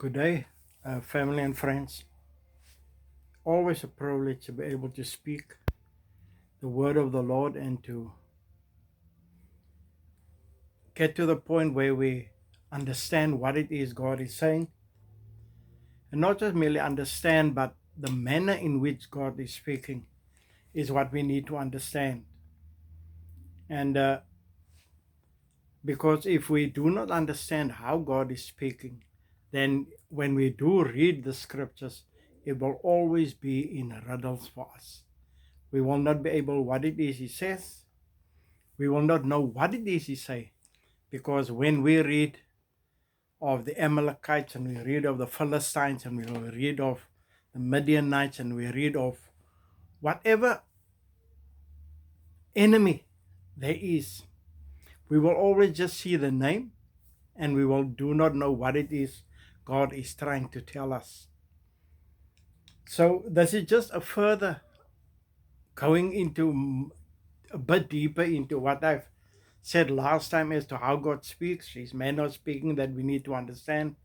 Good day, family and friends. Always a privilege to be able to speak the word of the Lord and to get to the point where we understand what it is God is saying, and not just merely understand, but the manner in which God is speaking is what we need to understand. And because if we do not understand how God is speaking, then when we do read the scriptures, it will always be in riddles for us. We will not be able what it is He says. We will not know what it is He say, because when we read of the Amalekites and we read of the Philistines and we read of the Midianites and we read of whatever enemy there is, we will always just see the name and we will do not know what it is God is trying to tell us. So this is just a further going into a bit deeper into what I've said last time as to how God speaks. His manner of speaking that we need to understand.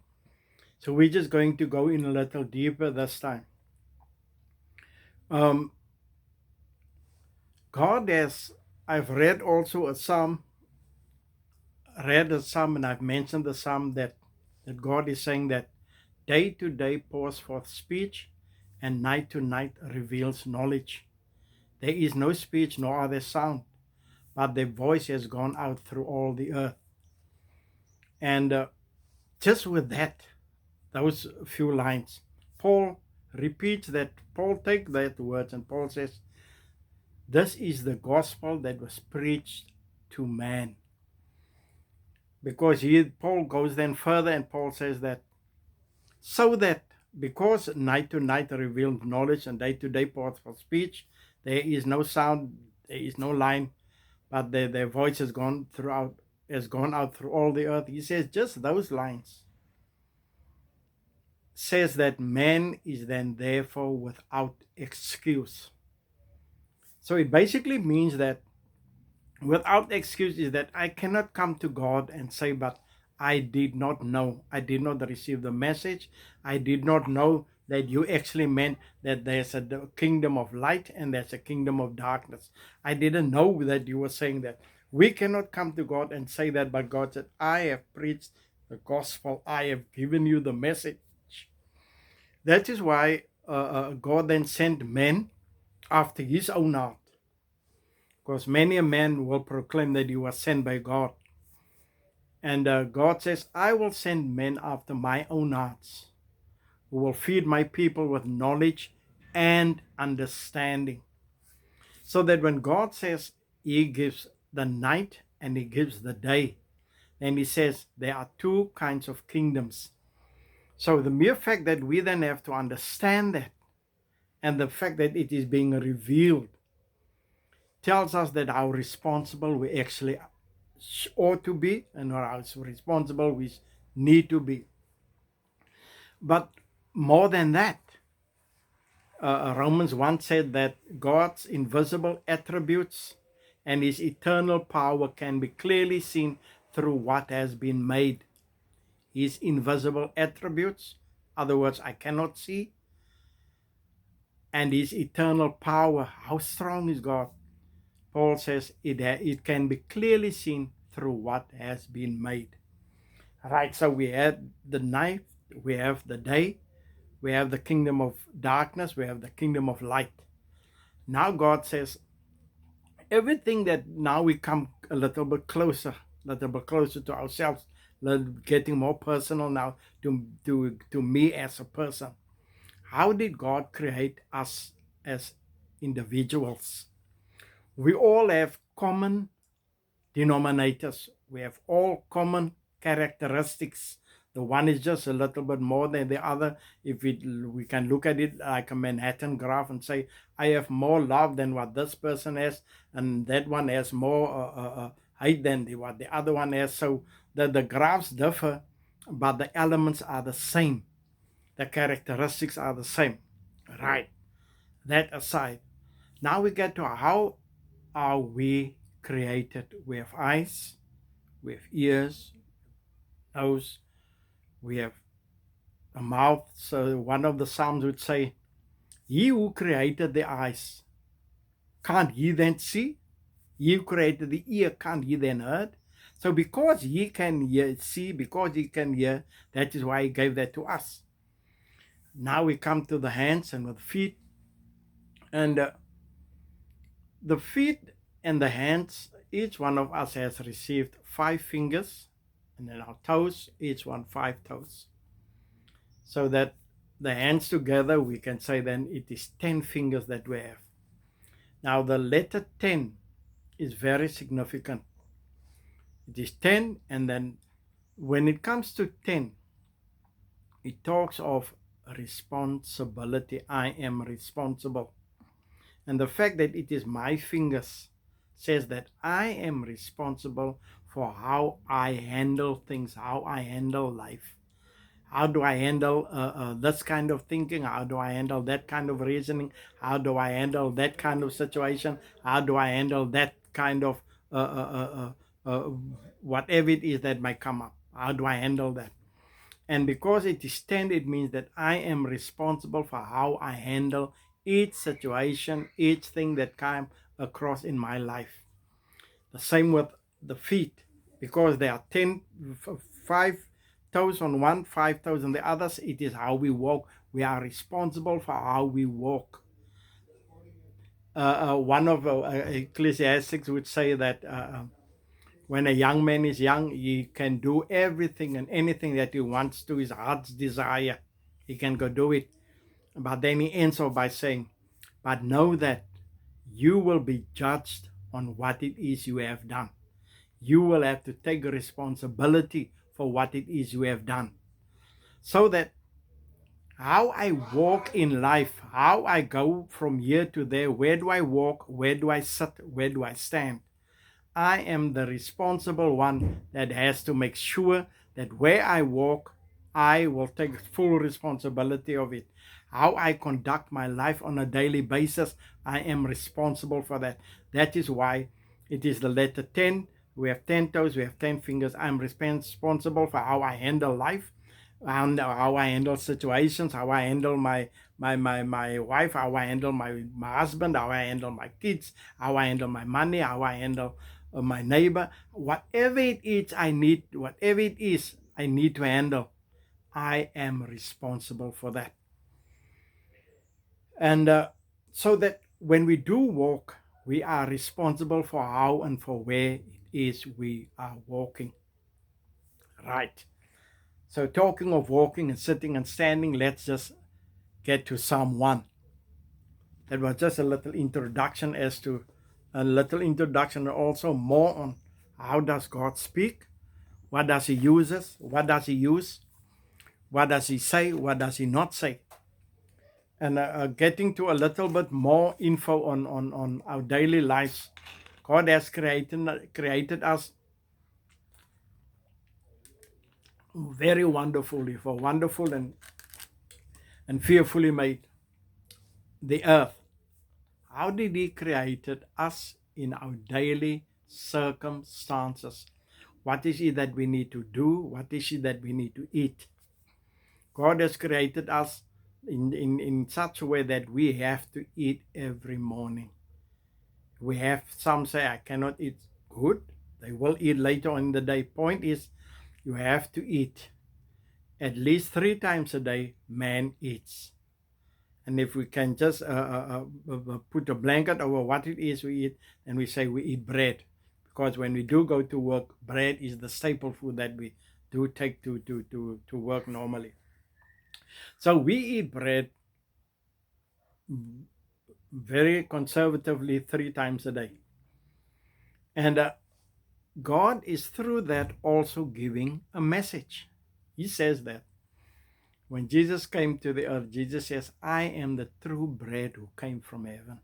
So we're just going to go in a little deeper this time. Um, God has, I've read also a psalm, and I've mentioned the psalm that God is saying that day to day pours forth speech, and night to night reveals knowledge. There is no speech nor other sound, but their voice has gone out through all the earth. And just with those few lines, Paul repeats that. Paul takes that words and Paul says, this is the gospel that was preached to man. Because Paul goes then further and Paul says that, so that because night to night reveals knowledge and day to day pours for speech, there is no sound, there is no line, but their voice has gone out through all the earth. He says just those lines says that man is then therefore without excuse. So it basically means that without excuse is that I cannot come to God and say, but I did not know. I did not receive the message. I did not know that you actually meant that there's a kingdom of light and there's a kingdom of darkness. I didn't know that you were saying that. We cannot come to God and say that, but God said, I have preached the gospel. I have given you the message. That is why God then sent men after his own heart. Because many a man will proclaim that he was sent by God. And God says, I will send men after my own hearts, who will feed my people with knowledge and understanding. So that when God says He gives the night and He gives the day, then He says there are two kinds of kingdoms. So the mere fact that we then have to understand that, and the fact that it is being revealed, tells us that how responsible we actually ought to be and how responsible we need to be. But more than that, Romans 1 said that God's invisible attributes and his eternal power can be clearly seen through what has been made. His invisible attributes, other words, I cannot see, and his eternal power, how strong is God? Paul says it can be clearly seen through what has been made. Right, so we have the night, we have the day, we have the kingdom of darkness, we have the kingdom of light. Now God says, everything that now we come a little bit closer to ourselves, getting more personal now to me as a person. How did God create us as individuals? We all have common denominators. We have all common characteristics. The one is just a little bit more than the other. If we can look at it like a Manhattan graph and say, I have more love than what this person has, and that one has more hate than what the other one has. So the graphs differ, but the elements are the same. The characteristics are the same. Right. That aside, now we get to how are we created? We have eyes, we have ears, nose, we have a mouth. So one of the Psalms would say, He who created the eyes, can't he then see? He who created the ear, can't he then heard? So because he can hear, see, because he can hear, that is why he gave that to us. Now we come to the hands and the feet. And the feet and the hands, each one of us has received 5 fingers, and then our toes, each one 5 toes. So that the hands together, we can say then it is 10 fingers that we have. Now the letter 10 is very significant. It is 10, and then when it comes to 10, it talks of responsibility. I am responsible. And the fact that it is my fingers says that I am responsible for how I handle things, how I handle life. How do I handle this kind of thinking? How do I handle that kind of reasoning? How do I handle that kind of situation? How do I handle that kind of uh, uh, uh, uh, whatever it is that might come up? How do I handle that? And because it is 10, it means that I am responsible for how I handle each situation, each thing that comes across in my life. The same with the feet, because there are 5 toes on one, 5 toes on the others. It is how we walk. We are responsible for how we walk. One of Ecclesiastics would say that when a young man is young, he can do everything and anything that he wants to, his heart's desire. He can go do it. But then he ends off by saying, but know that you will be judged on what it is you have done. You will have to take responsibility for what it is you have done. So that how I walk in life, how I go from here to there, where do I walk, where do I sit, where do I stand, I am the responsible one that has to make sure that where I walk, I will take full responsibility of it. How I conduct my life on a daily basis, I am responsible for that. That is why it is the letter 10. We have 10 toes, we have 10 fingers. I'm responsible for how I handle life, and how I handle situations, how I handle my wife, how I handle my husband, how I handle my kids, how I handle my money, how I handle my neighbor. Whatever it is I need to handle, I am responsible for that. And so that when we do walk, we are responsible for how and for where it is we are walking. Right. So talking of walking and sitting and standing, let's just get to Psalm 1. That was just a little introduction and also more on how does God speak, what does he use, what does he say, what does he not say. And getting to a little bit more info on our daily lives. God has created us very wonderfully, for wonderful and fearfully made the earth. How did he create us in our daily circumstances? What is it that we need to do? What is it that we need to eat? God has created us in such a way that we have to eat every morning. We have some say, I cannot eat. Good. They will eat later on in the day. Point is, you have to eat. At least 3 times a day, man eats. And if we can just put a blanket over what it is we eat, then we say we eat bread. Because when we do go to work, bread is the staple food that we do take to work normally. So we eat bread very conservatively 3 times a day. And God is through that also giving a message. He says that when Jesus came to the earth, Jesus says, I am the true bread who came from heaven.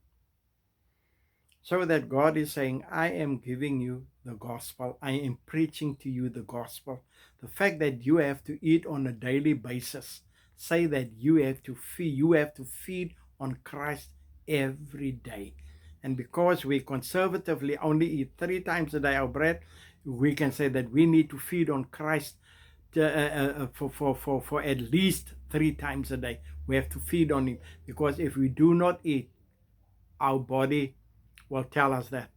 So that God is saying, I am giving you the gospel. I am preaching to you the gospel. The fact that you have to eat on a daily basis, say that you have to feed on Christ every day. And because we conservatively only eat 3 times a day our bread, we can say that we need to feed on Christ for at least 3 times a day. We have to feed on him, because if we do not eat, our body will tell us that.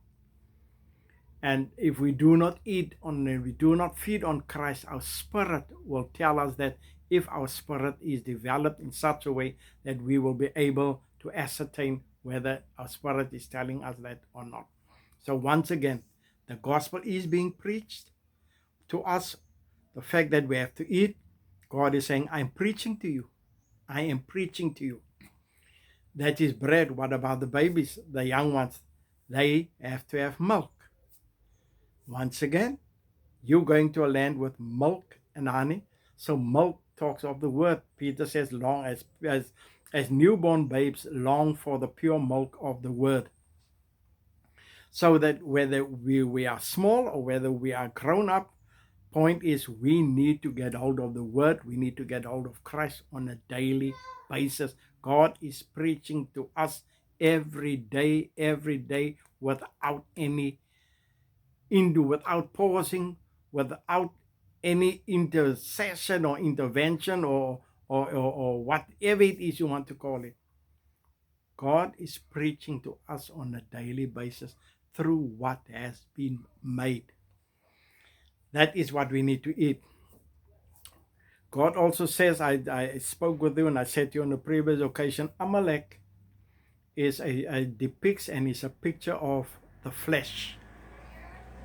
And if we do not eat on and we do not feed on Christ, our spirit will tell us that, if our spirit is developed in such a way that we will be able to ascertain whether our spirit is telling us that or not. So once again, the gospel is being preached to us. The fact that we have to eat, God is saying, I'm preaching to you. I am preaching to you. That is bread. What about the babies, the young ones? They have to have milk. Once again, you're going to a land with milk and honey. So milk talks of the word. Peter says, long as newborn babes long for the pure milk of the word. So that whether we are small or whether we are grown up, point is, we need to get hold of the word. We need to get hold of Christ on a daily basis. God is preaching to us every day, without any without pausing, without any intercession or intervention or whatever it is you want to call it. God is preaching to us on a daily basis through what has been made. That is what we need to eat. God also says, I spoke with you and I said to you on the previous occasion, Amalek is a depicts and is a picture of the flesh.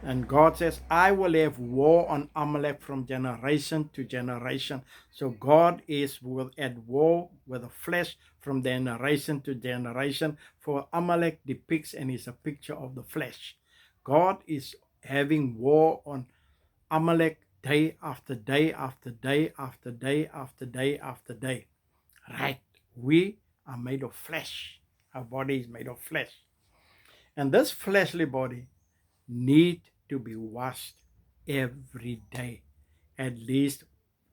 And God says, I will have war on Amalek from generation to generation. So God is at war with the flesh from generation to generation. For Amalek depicts and is a picture of the flesh. God is having war on Amalek day after day after day after day after day after day. Right? We are made of flesh. Our body is made of flesh. And this fleshly body need to be washed every day, at least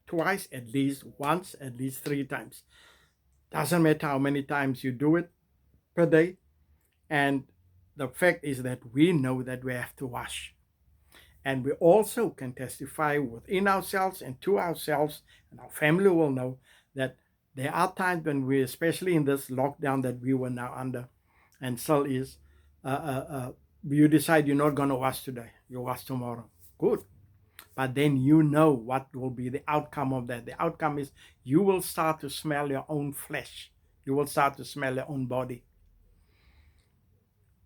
twice, at least once, at least 3 times. Doesn't matter how many times you do it per day. And the fact is that we know that we have to wash. And we also can testify within ourselves and to ourselves, and our family will know that there are times when we, especially in this lockdown that we were now under and still is, you decide you're not going to wash today, you wash tomorrow. Good. But then you know what will be the outcome of that. The outcome is you will start to smell your own flesh. You will start to smell your own body.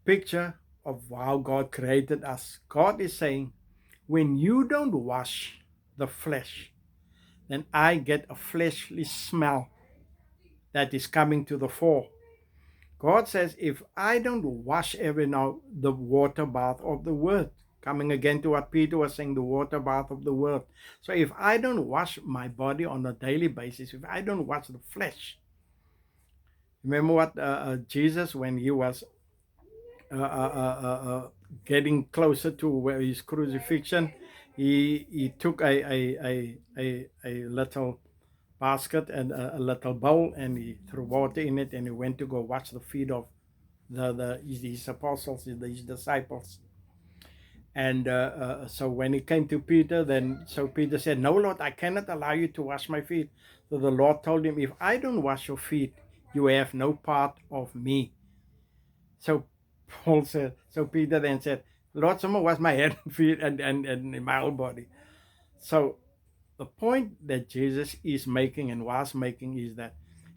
Picture of how God created us. God is saying, when you don't wash the flesh, then I get a fleshly smell that is coming to the fore. God says, if I don't wash every now the water bath of the word, coming again to what Peter was saying, the water bath of the word. So if I don't wash my body on a daily basis, if I don't wash the flesh, remember what Jesus, when he was getting closer to his crucifixion, he took a little basket and a little bowl, and he threw water in it, and he went to go wash the feet of his apostles, his disciples. And so when he came to Peter, so Peter said, no, Lord, I cannot allow you to wash my feet. So the Lord told him, if I don't wash your feet, you have no part of me. So Peter then said, Lord, someone wash my head and feet and my whole body. So the point that Jesus is making and was making is that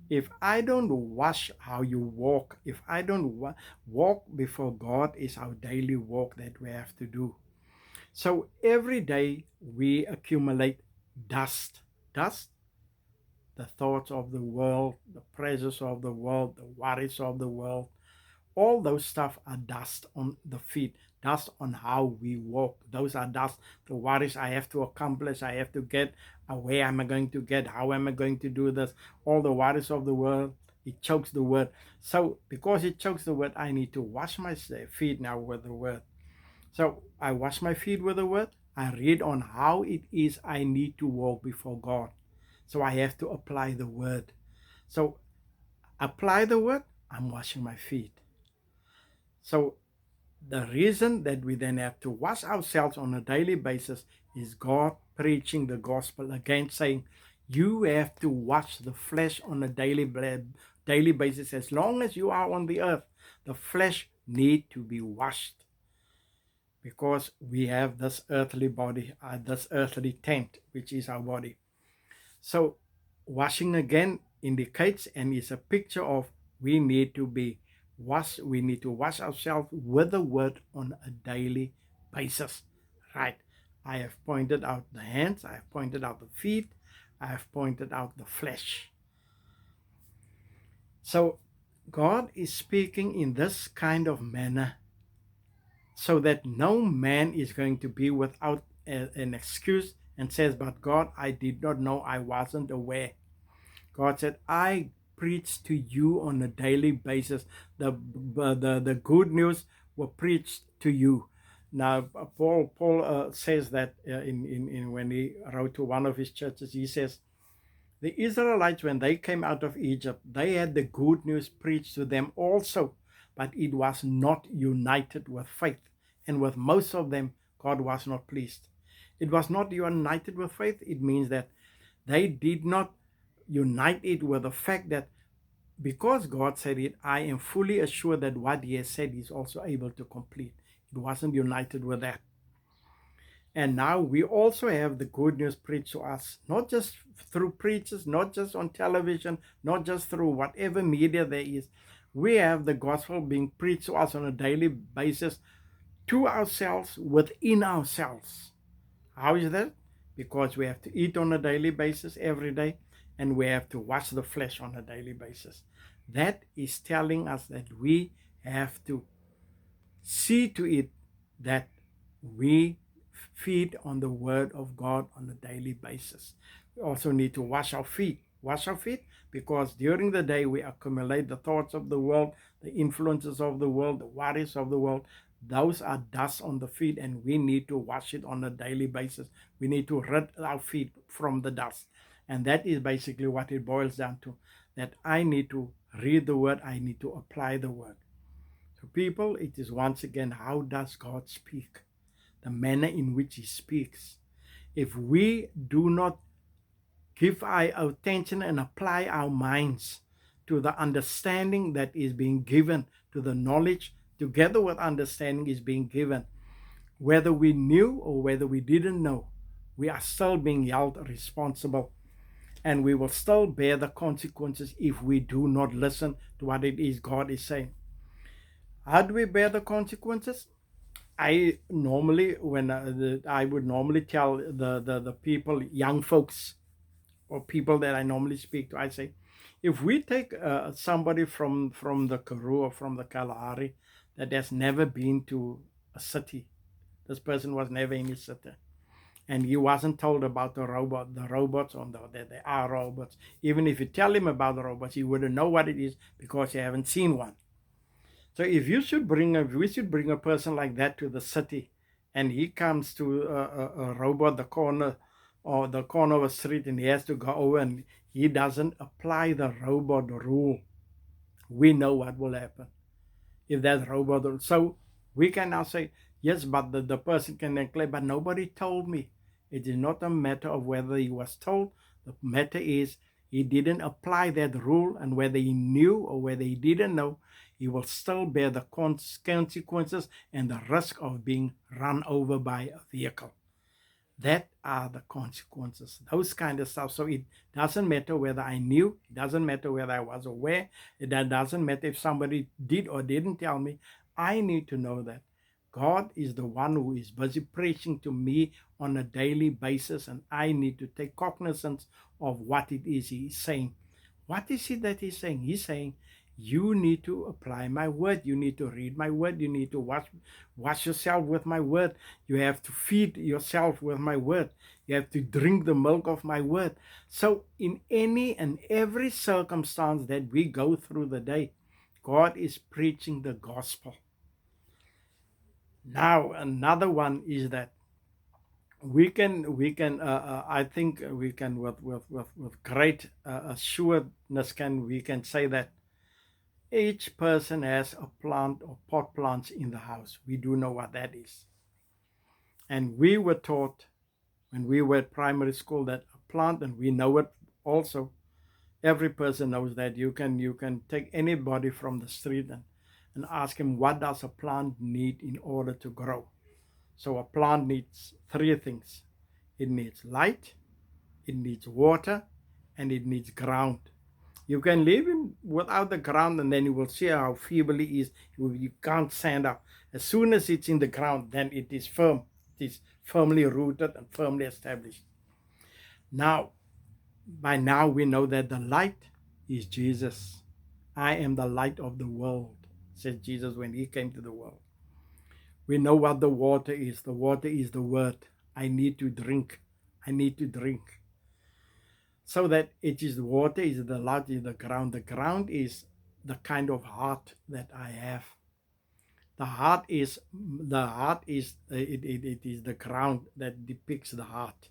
if I don't wash how you walk, if I don't walk before God, is our daily walk that we have to do. So every day we accumulate dust, the thoughts of the world, the pressures of the world, the worries of the world. All those stuff are dust on the feet, dust on how we walk. Those are dust. The worries I have to accomplish, I have to get, where am I going to get, how am I going to do this? All the worries of the world, it chokes the word. So because it chokes the word, I need to wash my feet now with the word. So I wash my feet with the word. I read on how it is I need to walk before God. So I have to apply the word. So apply the word, I'm washing my feet. So the reason that we then have to wash ourselves on a daily basis is God preaching the gospel again, saying, You have to wash the flesh on a daily basis. As long as you are on the earth, the flesh need to be washed, because we have this earthly body, this earthly tent, which is our body. So washing again indicates and is a picture of we need to be washed. We need to wash ourselves with the word on a daily basis. Right. I have pointed out the hands, I have pointed out the feet, I have pointed out the flesh. So God is speaking in this kind of manner so that no man is going to be without an excuse and says, but God, I did not know, I wasn't aware. God said, I preach to you on a daily basis. The good news were preached to you. Now, Paul says that in when he wrote to one of his churches, he says, the Israelites, when they came out of Egypt, they had the good news preached to them also, but it was not united with faith. And with most of them, God was not pleased. It was not united with faith. It means that they did not unite it with the fact that because God said it, I am fully assured that what He has said He's also able to complete. It wasn't united with that. And now we also have the good news preached to us, not just through preachers, not just on television, not just through whatever media there is. We have the gospel being preached to us on a daily basis, to ourselves, within ourselves. How is that? Because we have to eat on a daily basis every day, and we have to wash the flesh on a daily basis. That is telling us that we have to see to it that we feed on the word of God on a daily basis. We also need to wash our feet. Wash our feet because during the day we accumulate the thoughts of the world, the influences of the world, the worries of the world. Those are dust on the feet, and we need to wash it on a daily basis. We need to rid our feet from the dust. And that is basically what it boils down to, that I need to read the word, I need to apply the word. So people, it is once again, how does God speak? The manner in which He speaks. If we do not give our attention and apply our minds to the understanding that is being given, to the knowledge together with understanding is being given, whether we knew or whether we didn't know, we are still being held responsible, and we will still bear the consequences if we do not listen to what it is God is saying. How do we bear the consequences? I normally, when I would normally tell the people, young folks, or people that I normally speak to, I say, if we take somebody from the Karoo or from the Kalahari that has never been to a city, this person was never in his city, and he wasn't told about the robots, or that there are robots. Even if you tell him about the robots, he wouldn't know what it is because he haven't seen one. So if we should bring a person like that to the city, and he comes to a robot, the corner or the corner of a street, and he has to go over, and he doesn't apply the robot rule, we know what will happen if that robot. So we can now say, yes, but the person can claim, but nobody told me. It is not a matter of whether he was told. The matter is he didn't apply that rule, and whether he knew or whether he didn't know, he will still bear the consequences and the risk of being run over by a vehicle. That are the consequences, those kind of stuff. So it doesn't matter whether I knew, it doesn't matter whether I was aware, it doesn't matter if somebody did or didn't tell me. I need to know that God is the one who is busy preaching to me on a daily basis, and I need to take cognizance of what it is He is saying. What is it that He's saying? He's saying, you need to apply my word. You need to read my word. You need to wash yourself with my word. You have to feed yourself with my word. You have to drink the milk of my word. So in any and every circumstance that we go through the day, God is preaching the gospel. Now, another one is that I think we can with great assuredness we can say that each person has a plant or pot plants in the house. We do know what that is. And we were taught when we were at primary school that a plant, and we know it Also, every person knows that you can take anybody from the street and ask him, what does a plant need in order to grow? So a plant needs three things. It needs light, it needs water, and it needs ground. You can live in without the ground, and then you will see how feeble it is. You can't stand up. As soon as it's in the ground, then it is firm. It is firmly rooted and firmly established. Now, by now we know that the light is Jesus. I am the light of the world, said Jesus when he came to the world. We know what the water is. The water is the word. I need to drink. I need to drink. So that it is the water, is the light, is the ground. The ground is the kind of heart that I have. It is the ground that depicts the heart,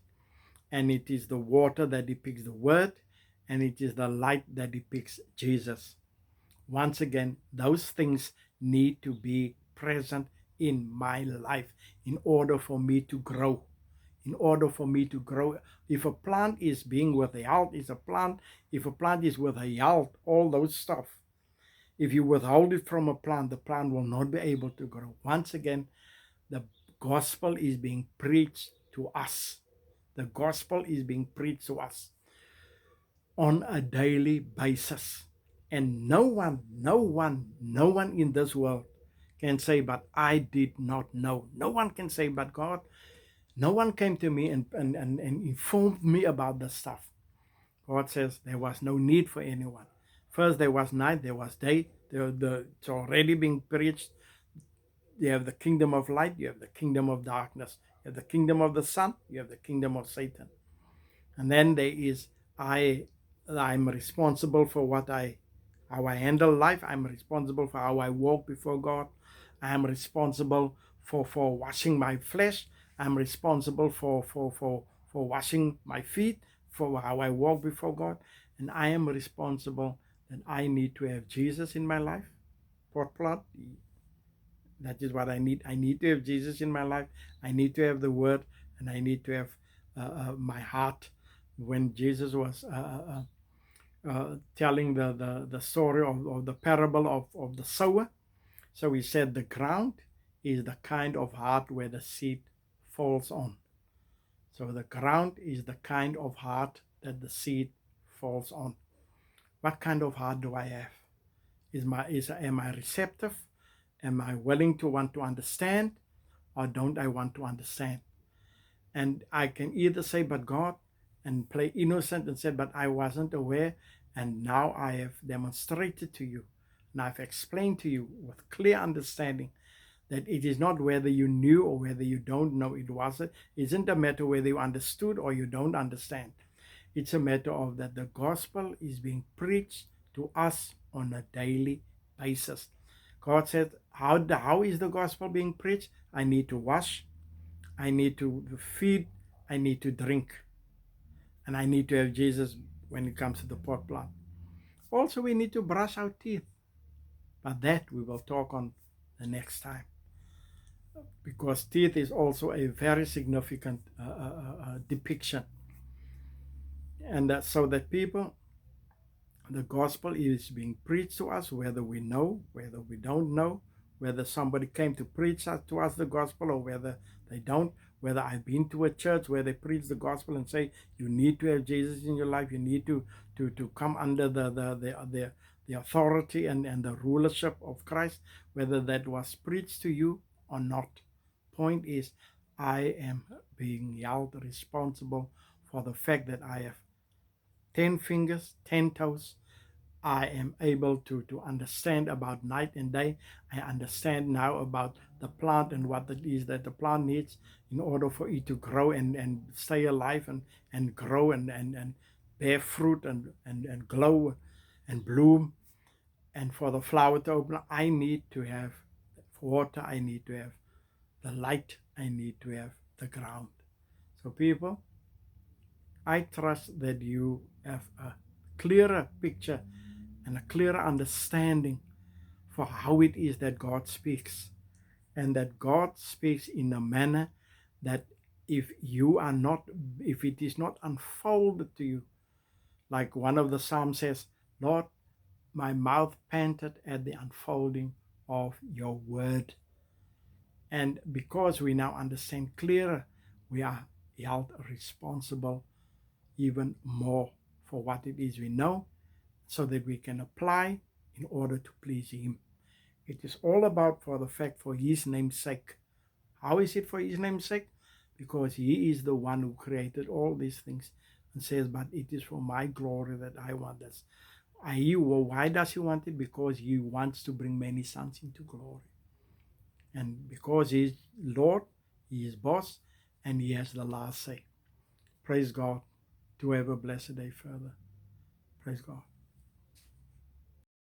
and it is the water that depicts the word, and it is the light that depicts Jesus. Once again, those things need to be present in my life in order for me to grow. In order for me to grow, if a plant is being withheld, if a plant is withheld, all those stuff, if you withhold it from a plant, the plant will not be able to grow. Once again, the gospel is being preached to us. The gospel is being preached to us on a daily basis. And no one in this world can say, but I did not know. No one can say, but God, no one came to me and informed me about this stuff. God says there was no need for anyone. First there was night, there was day. It's already being preached. You have the kingdom of light, you have the kingdom of darkness. You have the kingdom of the sun, you have the kingdom of Satan. And then there is I'm responsible for how I handle life. I'm responsible for how I walk before God. I'm responsible for washing my flesh. I'm responsible for washing my feet, for how I walk before God. And I am responsible that I need to have Jesus in my life. Plot. That is what I need. I need to have Jesus in my life. I need to have the word, and I need to have my heart. When Jesus was telling the story of the parable of the sower, so he said the ground is the kind of heart where the seed falls on. So the ground is the kind of heart that the seed falls on. What kind of heart do I have? Am I receptive? Am I willing to want to understand, or don't I want to understand? And I can either say, but God, and play innocent and say, but I wasn't aware, and now I have demonstrated to you, and I've explained to you with clear understanding that it is not whether you knew or whether you don't know. It isn't a matter whether you understood or you don't understand. It's a matter of that the gospel is being preached to us on a daily basis. God said, how is the gospel being preached? I need to wash, I need to feed, I need to drink, and I need to have Jesus when it comes to the pot plant. Also, we need to brush our teeth, but that we will talk on the next time, because teeth is also a very significant depiction. And so that people, the gospel is being preached to us, whether we know, whether we don't know, whether somebody came to preach to us the gospel or whether they don't, whether I've been to a church where they preach the gospel and say you need to have Jesus in your life, you need to come under the authority and the rulership of Christ, whether that was preached to you or not. Point is, I am being held responsible for the fact that I have 10 fingers, 10 toes. I am able to understand about night and day. I understand now about the plant and what it is that the plant needs in order for it to grow and stay alive and grow and bear fruit and glow and bloom. And for the flower to open, I need to have water, I need to have the light, I need to have the ground. So people, I trust that you have a clearer picture and a clearer understanding for how it is that God speaks, and that God speaks in a manner that if it is not unfolded to you, Like one of the Psalms says, Lord, my mouth panted at the unfolding of your word. And because we now understand clearer, we are held responsible even more for what it is we know, so that we can apply in order to please Him. It is all about, for the fact, for His name's sake. How is it for His name's sake? Because He is the one who created all these things and says, but it is for my glory that I want this. Why does He want it? Because He wants to bring many sons into glory. And because He is Lord, He is boss, and He has the last say. Praise God. To have a blessed day further. Praise God.